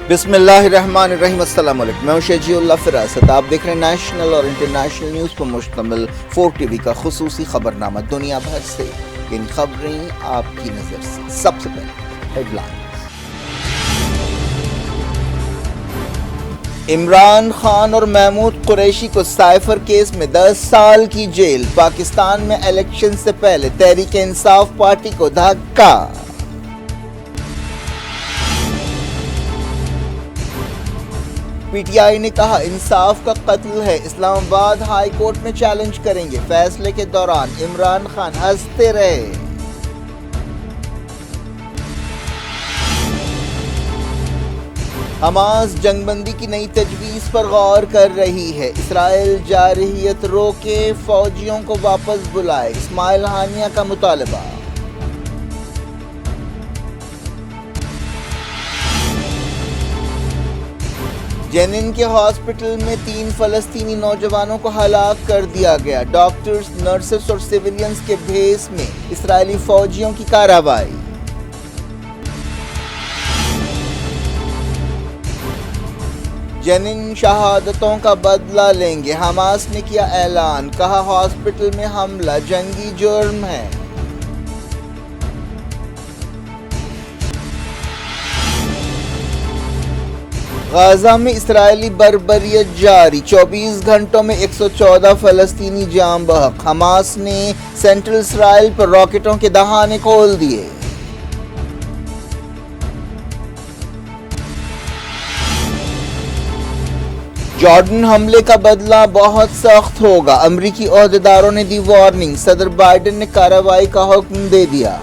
بسم اللہ الرحمن الرحیم، السلام علیکم، میں ہوں شجیع اللہ فراست۔ آپ دیکھ رہے ہیں نیشنل اور انٹرنیشنل نیوز پر مشتمل 4 ٹی وی کا خصوصی خبرنامہ دنیا بھر سے ان خبریں آپ کی نظر سے۔ سب سے پہلے ہیڈ لائن۔ عمران خان اور محمود قریشی کو سائفر کیس میں 10 سال کی جیل۔ پاکستان میں الیکشن سے پہلے تحریک انصاف پارٹی کو دھکا۔ پی ٹی آئی نے کہا انصاف کا قتل ہے، اسلام آباد ہائی کورٹ میں چیلنج کریں گے۔ فیصلے کے دوران عمران خان ہنستے رہے۔ حماس جنگ بندی کی نئی تجویز پر غور کر رہی ہے۔ اسرائیل جارحیت روکے، فوجیوں کو واپس بلائے، اسماعیل ہانیہ کا مطالبہ۔ جنین کے ہاسپٹل میں 3 فلسطینی نوجوانوں کو ہلاک کر دیا گیا۔ ڈاکٹرز، نرسز اور سیولینز کے بھیس میں اسرائیلی فوجیوں کی کارروائی۔ جنین شہادتوں کا بدلہ لیں گے، حماس نے کیا اعلان، کہا ہاسپٹل میں حملہ جنگی جرم ہے۔ غزہ میں اسرائیلی بربریت جاری، 24 گھنٹوں میں 114 فلسطینی جاں بحق۔ حماس نے سینٹرل اسرائیل پر راکٹوں کے دہانے کھول دیے۔ جارڈن حملے کا بدلہ بہت سخت ہوگا، امریکی عہدیداروں نے دی وارننگ، صدر بائیڈن نے کارروائی کا حکم دے دیا۔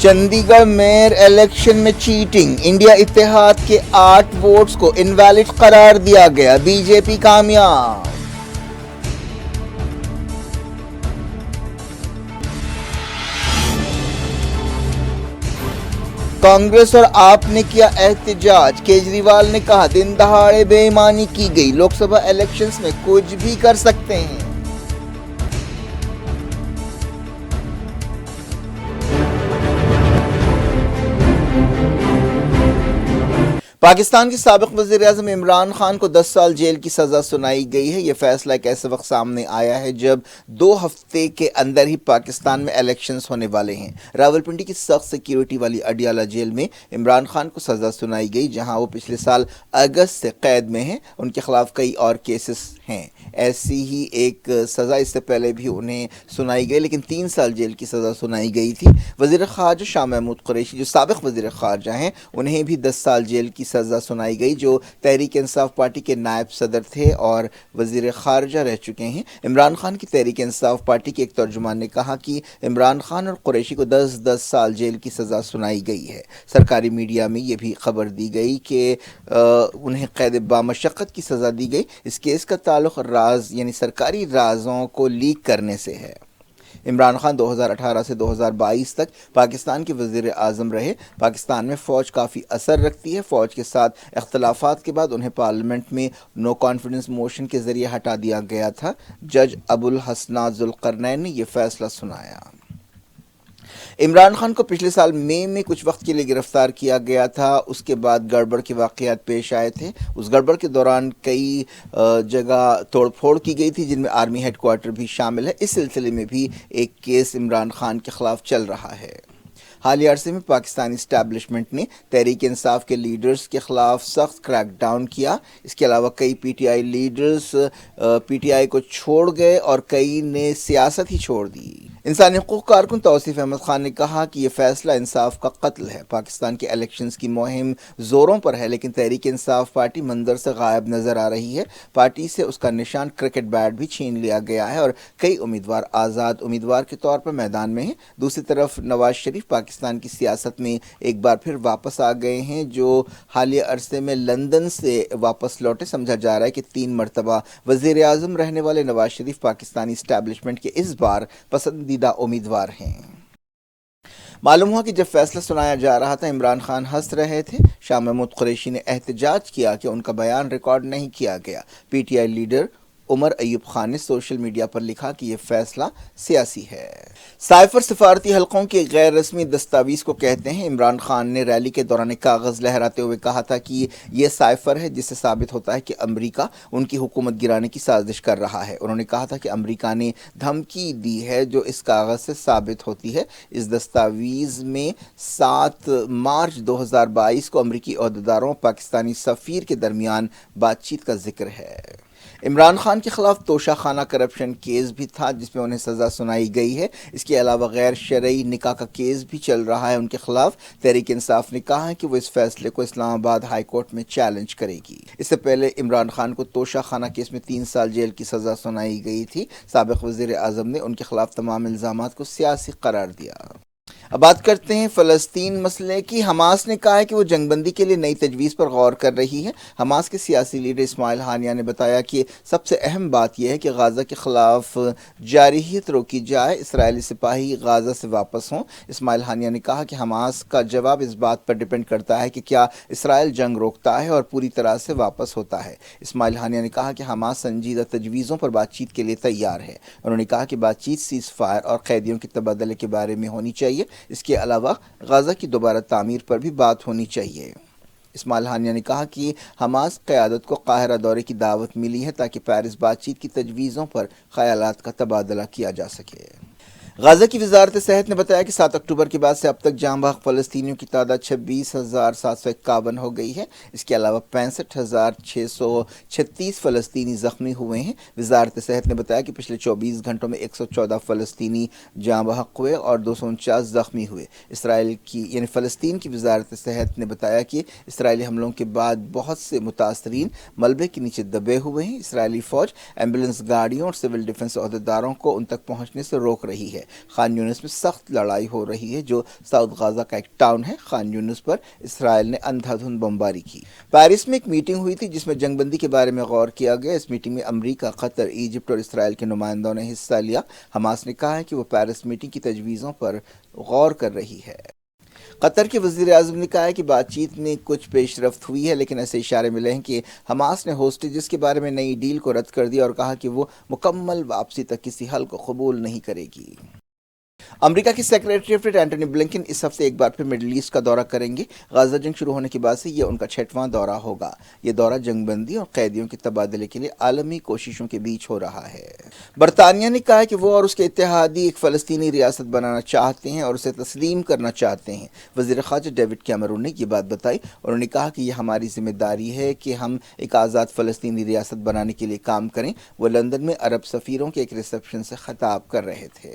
چندی گڑھ میئر الیکشن میں چیٹنگ، انڈیا اتحاد کے 8 ووٹس کو انویلڈ قرار دیا گیا، بی جے پی کامیاب۔ کانگریس اور آپ نے کیا احتجاج، کیجریوال نے کہا دن دہاڑے بے ایمانی کی گئی، لوک سبھا الیکشنز میں کچھ بھی کر سکتے ہیں۔ پاکستان کے سابق وزیر اعظم عمران خان کو 10 سال جیل کی سزا سنائی گئی ہے۔ یہ فیصلہ ایک ایسے وقت سامنے آیا ہے جب 2 ہفتے کے اندر ہی پاکستان میں الیکشنز ہونے والے ہیں۔ راولپنڈی کی سخت سیکیورٹی والی اڈیالہ جیل میں عمران خان کو سزا سنائی گئی، جہاں وہ پچھلے سال اگست سے قید میں ہیں۔ ان کے خلاف کئی اور کیسز ہیں۔ ایسی ہی ایک سزا اس سے پہلے بھی انہیں سنائی گئی، لیکن 3 سال جیل کی سزا سنائی گئی تھی۔ وزیر خارجہ شاہ محمود قریشی جو سابق وزیر خارجہ ہیں، انہیں بھی 10 سال جیل کی سزا سنائی گئی، جو تحریک انصاف پارٹی کے نائب صدر تھے اور وزیر خارجہ رہ چکے ہیں۔ عمران خان کی تحریک انصاف پارٹی کے ایک ترجمان نے کہا کہ عمران خان اور قریشی کو 10 سال جیل کی سزا سنائی گئی ہے۔ سرکاری میڈیا میں یہ بھی خبر دی گئی کہ انہیں قید بامشقت کی سزا دی گئی۔ اس کیس کا تعلق راز یعنی سرکاری رازوں کو لیک کرنے سے ہے۔ عمران خان 2018 سے 2022 تک پاکستان کے وزیر اعظم رہے۔ پاکستان میں فوج کافی اثر رکھتی ہے۔ فوج کے ساتھ اختلافات کے بعد انہیں پارلیمنٹ میں نو کانفیڈنس موشن کے ذریعے ہٹا دیا گیا تھا۔ جج ابو الحسنات ذوالقرنین نے یہ فیصلہ سنایا۔ عمران خان کو پچھلے سال مئی میں کچھ وقت کے لیے گرفتار کیا گیا تھا، اس کے بعد گڑبڑ کے واقعات پیش آئے تھے۔ اس گڑبڑ کے دوران کئی جگہ توڑ پھوڑ کی گئی تھی، جن میں آرمی ہیڈ کوارٹر بھی شامل ہے۔ اس سلسلے میں بھی ایک کیس عمران خان کے خلاف چل رہا ہے۔ حالیہ عرصے میں پاکستانی اسٹیبلشمنٹ نے تحریک انصاف کے لیڈرز کے خلاف سخت کریک ڈاؤن کیا۔ اس کے علاوہ کئی P T I leaders P T I کو چھوڑ گئے اور کئی نے سیاست ہی چھوڑ دی۔ انسانی حقوق کارکن توصیف احمد خان نے کہا کہ یہ فیصلہ انصاف کا قتل ہے۔ پاکستان کے الیکشنز کی مہم زوروں پر ہے، لیکن تحریک انصاف پارٹی منظر سے غائب نظر آ رہی ہے۔ پارٹی سے اس کا نشان کرکٹ بیٹ بھی چھین لیا گیا ہے اور کئی امیدوار آزاد امیدوار کے طور پر میدان میں ہیں۔ دوسری طرف نواز شریف پاکستان کی سیاست میں ایک بار پھر واپس آ گئے ہیں، جو حالیہ عرصے میں لندن سے واپس لوٹے۔ سمجھا جا رہا ہے کہ 3 مرتبہ وزیر اعظم رہنے والے نواز شریف پاکستانی اسٹیبلشمنٹ کے اس بار پسندیدہ امیدوار ہیں۔ معلوم ہوا کہ جب فیصلہ سنایا جا رہا تھا عمران خان ہنس رہے تھے۔ شاہ محمود قریشی نے احتجاج کیا کہ ان کا بیان ریکارڈ نہیں کیا گیا۔ P T I leader Omar Ayub Khan نے سوشل میڈیا پر لکھا کہ یہ فیصلہ سیاسی ہے۔ سائفر سفارتی حلقوں کی غیر رسمی دستاویز کو کہتے ہیں۔ عمران خان نے ریلی کے دوران ایک کاغذ لہراتے ہوئے کہا تھا کہ یہ سائفر ہے، جس سے ثابت ہوتا ہے کہ امریکہ ان کی حکومت گرانے کی سازش کر رہا ہے۔ انہوں نے کہا تھا کہ امریکہ نے دھمکی دی ہے جو اس کاغذ سے ثابت ہوتی ہے۔ اس دستاویز میں 7 مارچ 2022 کو امریکی عہدیداروں اور پاکستانی سفیر کے درمیان بات چیت کا ذکر ہے۔ عمران خان کے خلاف توشہ خانہ کرپشن کیس بھی تھا، جس میں انہیں سزا سنائی گئی ہے۔ اس کے علاوہ غیر شرعی نکاح کا کیس بھی چل رہا ہے ان کے خلاف۔ تحریک انصاف نے کہا ہے کہ وہ اس فیصلے کو اسلام آباد ہائی کورٹ میں چیلنج کرے گی۔ اس سے پہلے عمران خان کو توشہ خانہ کیس میں 3 سال جیل کی سزا سنائی گئی تھی۔ سابق وزیر اعظم نے ان کے خلاف تمام الزامات کو سیاسی قرار دیا۔ اب بات کرتے ہیں فلسطین مسئلے کی۔ حماس نے کہا ہے کہ وہ جنگ بندی کے لیے نئی تجویز پر غور کر رہی ہے۔ حماس کے سیاسی لیڈر اسماعیل ہانیہ نے بتایا کہ سب سے اہم بات یہ ہے کہ غزہ کے خلاف جارحیت روکی جائے، اسرائیلی سپاہی غزہ سے واپس ہوں۔ اسماعیل ہانیہ نے کہا کہ حماس کا جواب اس بات پر ڈیپینڈ کرتا ہے کہ کیا اسرائیل جنگ روکتا ہے اور پوری طرح سے واپس ہوتا ہے۔ اسماعیل ہانیہ نے کہا کہ حماس سنجیدہ تجویزوں پر بات چیت کے لیے تیار ہے۔ انہوں نے کہا کہ بات چیت سیز فائر اور قیدیوں کے تبادلے کے بارے میں ہونی چاہیے۔ اس کے علاوہ غزہ کی دوبارہ تعمیر پر بھی بات ہونی چاہیے۔ اسماعیل ہانیہ نے کہا کہ حماس قیادت کو قاہرہ دورے کی دعوت ملی ہے تاکہ پیرس بات چیت کی تجویزوں پر خیالات کا تبادلہ کیا جا سکے۔ غزہ کی وزارت صحت نے بتایا کہ 7 اکتوبر کے بعد سے اب تک جاں بحق فلسطینیوں کی تعداد 26,751 ہو گئی ہے۔ اس کے علاوہ 65,636 فلسطینی زخمی ہوئے ہیں۔ وزارت صحت نے بتایا کہ پچھلے 24 گھنٹوں میں 114 فلسطینی جاں بحق ہوئے اور 249 زخمی ہوئے۔ فلسطین کی وزارت صحت نے بتایا کہ اسرائیلی حملوں کے بعد بہت سے متاثرین ملبے کے نیچے دبے ہوئے ہیں۔ اسرائیلی فوج ایمبولینس گاڑیوں اور سول ڈیفنس عہدیداروں کو ان تک پہنچنے سے روک رہی ہے۔ خان یونس میں سخت لڑائی ہو رہی ہے، جو ساؤتھ غزہ کا ایک ٹاؤن ہے۔ خان یونس پر اسرائیل نے اندھا دھند بمباری کی۔ پیرس میں ایک میٹنگ ہوئی تھی جس میں جنگ بندی کے بارے میں غور کیا گیا۔ اس میٹنگ میں امریکہ، قطر، ایجپٹ اور اسرائیل کے نمائندوں نے حصہ لیا۔ حماس نے کہا ہے کہ وہ پیرس میٹنگ کی تجویزوں پر غور کر رہی ہے۔ قطر کے وزیر اعظم نے کہا ہے کہ بات چیت میں کچھ پیش رفت ہوئی ہے، لیکن ایسے اشارے ملے ہیں کہ حماس نے ہوسٹیجز کے بارے میں نئی ڈیل کو رد کر دیا اور کہا کہ وہ مکمل واپسی تک کسی حل کو قبول نہیں کرے گی۔ امریکہ کے secretary of state Antony Blinken اس ہفتے ایک بار پھر مڈل ایسٹ کا دورہ کریں گے۔ غزہ جنگ شروع ہونے کے بعد سے یہ ان کا 6واں دورہ ہوگا۔ یہ دورہ جنگ بندی اور قیدیوں کے تبادلے کے لیے عالمی کوششوں کے بیچ ہو رہا ہے۔ برطانیہ نے کہا ہے کہ وہ اور اس کے اتحادی ایک فلسطینی ریاست بنانا چاہتے ہیں اور اسے تسلیم کرنا چاہتے ہیں۔ وزیر خارجہ ڈیوڈ کیمرون نے یہ بات بتائی۔ انہوں نے کہا کہ یہ ہماری ذمہ داری ہے کہ ہم ایک آزاد فلسطینی ریاست بنانے کے لیے کام کریں۔ وہ لندن میں عرب سفیروں کے ایک ریسیپشن سے خطاب کر رہے تھے۔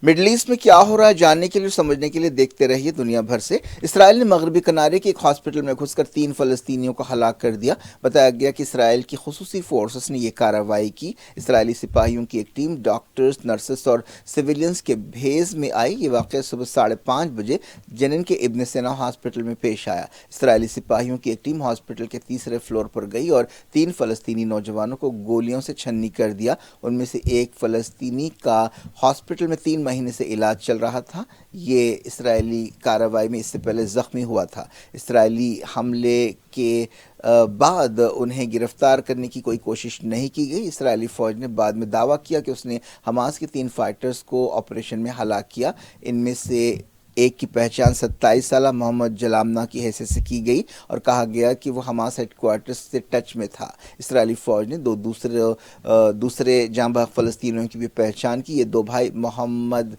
مڈل ایسٹ میں کیا ہو رہا ہے جاننے کے لیے، سمجھنے کے لیے دیکھتے رہیے دنیا بھر سے۔ اسرائیل نے مغربی کنارے کے ایک ہاسپٹل میں گھس کر 3 فلسطینیوں کو ہلاک کر دیا۔ بتایا گیا کہ اسرائیل کی خصوصی فورسز نے یہ کارروائی کی۔ اسرائیلی سپاہیوں کی ایک ٹیم ڈاکٹرز، نرسز اور سویلینز کے بھیس میں آئی۔ یہ واقعہ صبح 5:30 بجے جنین کے ابن سینا ہاسپٹل میں پیش آیا۔ اسرائیلی سپاہیوں کی ایک ٹیم ہاسپٹل کے 3 فلور پر گئی اور 3 فلسطینی نوجوانوں کو گولیوں سے چھننی کر دیا۔ ان میں سے ایک فلسطینی کا ہاسپٹل میں 3 مہینے سے علاج چل رہا تھا۔ یہ اسرائیلی کارروائی میں اس سے پہلے زخمی ہوا تھا۔ اسرائیلی حملے کے بعد انہیں گرفتار کرنے کی کوئی کوشش نہیں کی گئی۔ اسرائیلی فوج نے بعد میں دعویٰ کیا کہ اس نے حماس کے 3 فائٹرز کو آپریشن میں ہلاک کیا۔ ان میں سے ایک کی پہچان 27 سالہ محمد جلامنا کی حیثیت سے کی گئی اور کہا گیا کہ وہ حماس ہیڈ کوارٹرز سے ٹچ میں تھا۔ اسرائیلی فوج نے 2 دوسرے جاں بحق فلسطینیوں کی بھی پہچان کی۔ یہ 2 بھائی محمد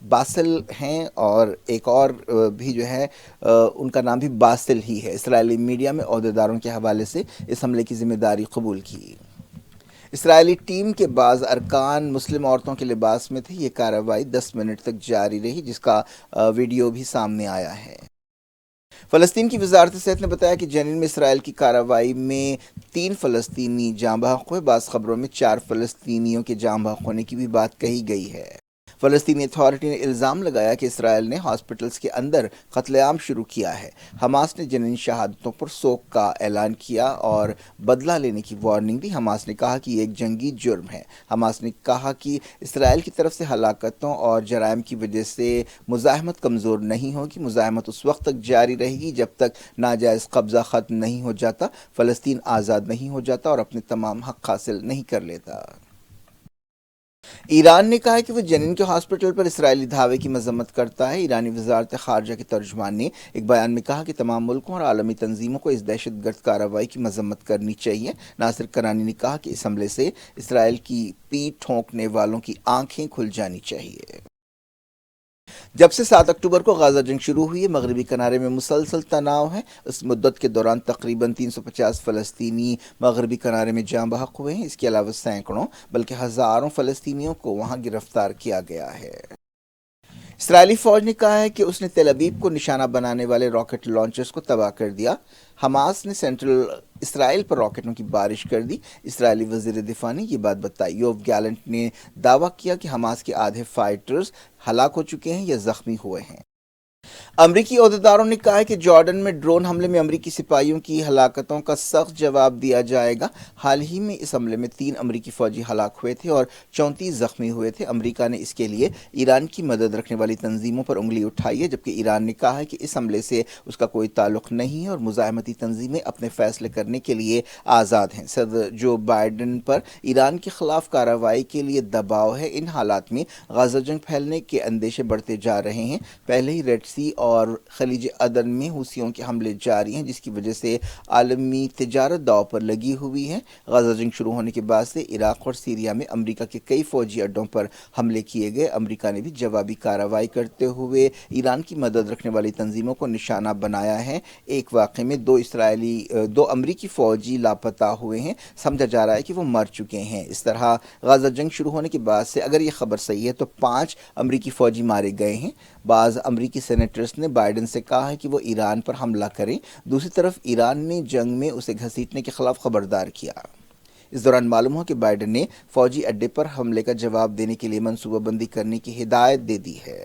باسل ہیں اور ایک اور بھی جو ہے ان کا نام بھی باسل ہی ہے۔ اسرائیلی میڈیا میں عہدیداروں کے حوالے سے اس حملے کی ذمہ داری قبول کی۔ اسرائیلی ٹیم کے بعض ارکان مسلم عورتوں کے لباس میں تھے۔ یہ کارروائی 10 منٹ تک جاری رہی، جس کا ویڈیو بھی سامنے آیا ہے۔ فلسطین کی وزارت صحت نے بتایا کہ جنین میں اسرائیل کی کارروائی میں 3 فلسطینی جاں بحق ہوئے۔ بعض خبروں میں 4 فلسطینیوں کے جاں بحق ہونے کی بھی بات کہی گئی ہے۔ فلسطینی اتھارٹی نے الزام لگایا کہ اسرائیل نے ہاسپٹلز کے اندر قتل عام شروع کیا ہے۔ حماس نے جنین شہادتوں پر سوگ کا اعلان کیا اور بدلہ لینے کی وارننگ دی۔ حماس نے کہا کہ یہ ایک جنگی جرم ہے۔ حماس نے کہا کہ اسرائیل کی طرف سے ہلاکتوں اور جرائم کی وجہ سے مزاحمت کمزور نہیں ہوگی۔ مزاحمت اس وقت تک جاری رہے گی جب تک ناجائز قبضہ ختم نہیں ہو جاتا، فلسطین آزاد نہیں ہو جاتا اور اپنے تمام حق حاصل نہیں کر لیتا۔ ایران نے کہا ہے کہ وہ جنین کے ہاسپٹل پر اسرائیلی دھاوے کی مذمت کرتا ہے۔ ایرانی وزارت خارجہ کے ترجمان نے ایک بیان میں کہا کہ تمام ملکوں اور عالمی تنظیموں کو اس دہشت گرد کارروائی کی مذمت کرنی چاہیے۔ ناصر کنانی نے کہا کہ اس حملے سے اسرائیل کی پیٹھ ٹھونکنے والوں کی آنکھیں کھل جانی چاہیے۔ جب سے 7 اکتوبر کو غزہ جنگ شروع ہوئی ہے، مغربی کنارے میں مسلسل تناؤ ہے۔ اس مدت کے دوران تقریباً 350 فلسطینی مغربی کنارے میں جاں بحق ہوئے ہیں۔ اس کے علاوہ سینکڑوں بلکہ ہزاروں فلسطینیوں کو وہاں گرفتار کیا گیا ہے۔ اسرائیلی فوج نے کہا ہے کہ اس نے تل ابیب کو نشانہ بنانے والے راکٹ لانچرز کو تباہ کر دیا۔ حماس نے سینٹرل اسرائیل پر راکٹوں کی بارش کر دی۔ اسرائیلی وزیر دفاع نے یہ بات بتائی۔ یوو گیلنٹ نے دعویٰ کیا کہ حماس کے آدھے فائٹرز ہلاک ہو چکے ہیں یا زخمی ہوئے ہیں۔ امریکی عہدیداروں نے کہا ہے کہ جارڈن میں ڈرون حملے میں امریکی سپاہیوں کی ہلاکتوں کا سخت جواب دیا جائے گا۔ حال ہی میں اس حملے میں 3 امریکی فوجی ہلاک ہوئے تھے اور 34 زخمی ہوئے تھے۔ امریکہ نے اس کے لیے ایران کی مدد رکھنے والی تنظیموں پر انگلی اٹھائی ہے، جبکہ ایران نے کہا ہے کہ اس حملے سے اس کا کوئی تعلق نہیں ہے اور مزاحمتی تنظیمیں اپنے فیصلے کرنے کے لیے آزاد ہیں۔ صدر جو بائیڈن پر ایران کے خلاف کارروائی کے لیے دباؤ ہے۔ ان حالات میں غزہ جنگ پھیلنے کے اندیشے بڑھتے جا رہے ہیں۔ پہلے ہی ریڈ سی اور خلیج عدن میں حوثیوں کے حملے جاری ہیں، جس کی وجہ سے عالمی تجارت داؤ پر لگی ہوئی ہے۔ غزہ جنگ شروع ہونے کے بعد سے عراق اور سیریا میں امریکہ کے کئی فوجی اڈوں پر حملے کیے گئے۔ امریکہ نے بھی جوابی کارروائی کرتے ہوئے ایران کی مدد رکھنے والی تنظیموں کو نشانہ بنایا ہے۔ ایک واقعے میں 2 امریکی فوجی لاپتہ ہوئے ہیں۔ سمجھا جا رہا ہے کہ وہ مر چکے ہیں۔ اس طرح غزہ جنگ شروع ہونے کے بعد سے اگر یہ خبر صحیح ہے تو 5 امریکی فوجی مارے گئے ہیں۔ بعض امریکی سینیٹرز نے بائیڈن سے کہا ہے کہ وہ ایران پر حملہ کریں۔ دوسری طرف ایران نے جنگ میں اسے گھسیٹنے کے خلاف خبردار کیا۔ اس دوران معلوم ہوا کہ بائیڈن نے فوجی اڈے پر حملے کا جواب دینے کے لیے منصوبہ بندی کرنے کی ہدایت دے دی ہے۔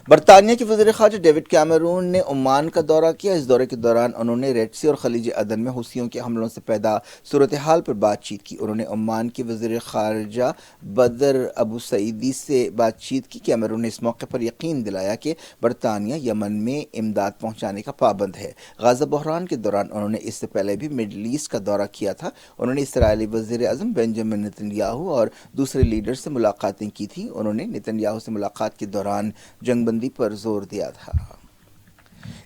برطانیہ کے وزیر خارجہ ڈیوڈ کیمرون نے عمان کا دورہ کیا۔ اس دورے کے دوران انہوں نے ریڈ سی اور خلیج عدن میں حوثیوں کے حملوں سے پیدا صورتحال پر بات چیت کی۔ انہوں نے عمان کے وزیر خارجہ بدر ابو سعیدی سے بات چیت کی۔ کیمرون نے اس موقع پر یقین دلایا کہ برطانیہ یمن میں امداد پہنچانے کا پابند ہے۔ غزہ بحران کے دوران انہوں نے اس سے پہلے بھی مڈل ایسٹ کا دورہ کیا تھا۔ انہوں نے اسرائیلی وزیر اعظم بنجامن نتن یاہو اور دوسرے لیڈر سے ملاقاتیں کی تھیں۔ انہوں نے نتن یاہو سے ملاقات کے دوران جنگ بندی پر زور دیا تھا۔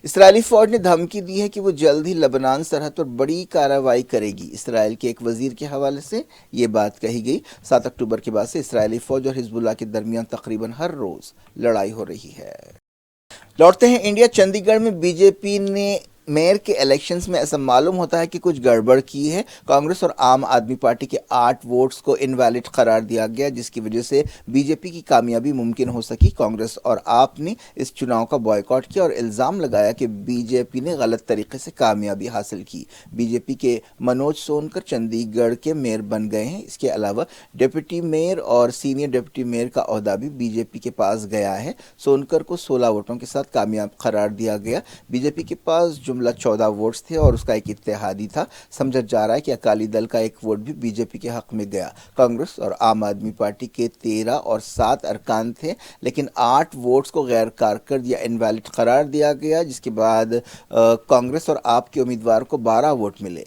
اسرائیلی فوج نے دھمکی دی ہے کہ وہ جلد ہی لبنان سرحد پر بڑی کارروائی کرے گی۔ اسرائیل کے ایک وزیر کے حوالے سے یہ بات کہی گئی۔ 7 اکتوبر کے بعد سے اسرائیلی فوج اور حزب اللہ کے درمیان تقریباً ہر روز لڑائی ہو رہی ہے۔ لوٹتے ہیں انڈیا۔ چندی گڑھ میں بی جے پی نے میئر کے الیکشنز میں ایسا معلوم ہوتا ہے کہ کچھ گڑبڑ کی ہے۔ کانگریس اور عام آدمی پارٹی کے 8 ووٹس کو انویلڈ قرار دیا گیا، جس کی وجہ سے بی جے پی کی کامیابی ممکن ہو سکی۔ کانگریس اور آپ نے اس چناؤ کا بائیکاٹ کیا اور الزام لگایا کہ بی جے پی نے غلط طریقے سے کامیابی حاصل کی۔ بی جے پی کے منوج سونکر چندی گڑھ کے میئر بن گئے ہیں۔ اس کے علاوہ ڈپٹی میئر اور سینئر ڈپٹی میئر کا عہدہ بھی بی جے پی کے پاس گیا ہے۔ سونکر کو 16 ووٹوں کے ساتھ کامیاب قرار دیا گیا۔ بی جے پی کے پاس جملہ 14 ووٹس تھے اور اس کا ایک اتحادی تھا۔ سمجھا جا رہا ہے کہ اکالی دل کا ایک ووٹ بھی بی جے پی کے حق میں گیا۔ کانگریس اور عام آدمی پارٹی کے 13 اور 7 ارکان تھے، لیکن 8 ووٹس کو غیر کارکرد یا انویلڈ قرار دیا گیا، جس کے بعد کانگریس اور آپ کے امیدوار کو 12 ووٹ ملے۔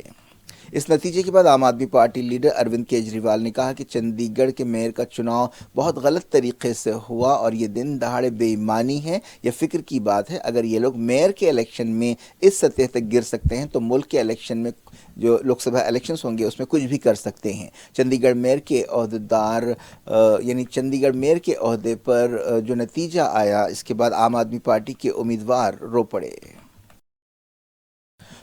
اس نتیجے کے بعد عام آدمی پارٹی لیڈر اروند کیجریوال نے کہا کہ چندی گڑھ کے میئر کا چناؤ بہت غلط طریقے سے ہوا اور یہ دن دہاڑے بے ایمانی ہے۔ یہ فکر کی بات ہے، اگر یہ لوگ میئر کے الیکشن میں اس سطح تک گر سکتے ہیں تو ملک کے الیکشن میں جو لوک سبھا الیکشنز ہوں گے اس میں کچھ بھی کر سکتے ہیں۔ چندی گڑھ میئر کے عہدیدار چندی گڑھ میئر کے عہدے پر جو نتیجہ آیا، اس کے بعد عام آدمی پارٹی کے امیدوار رو پڑے۔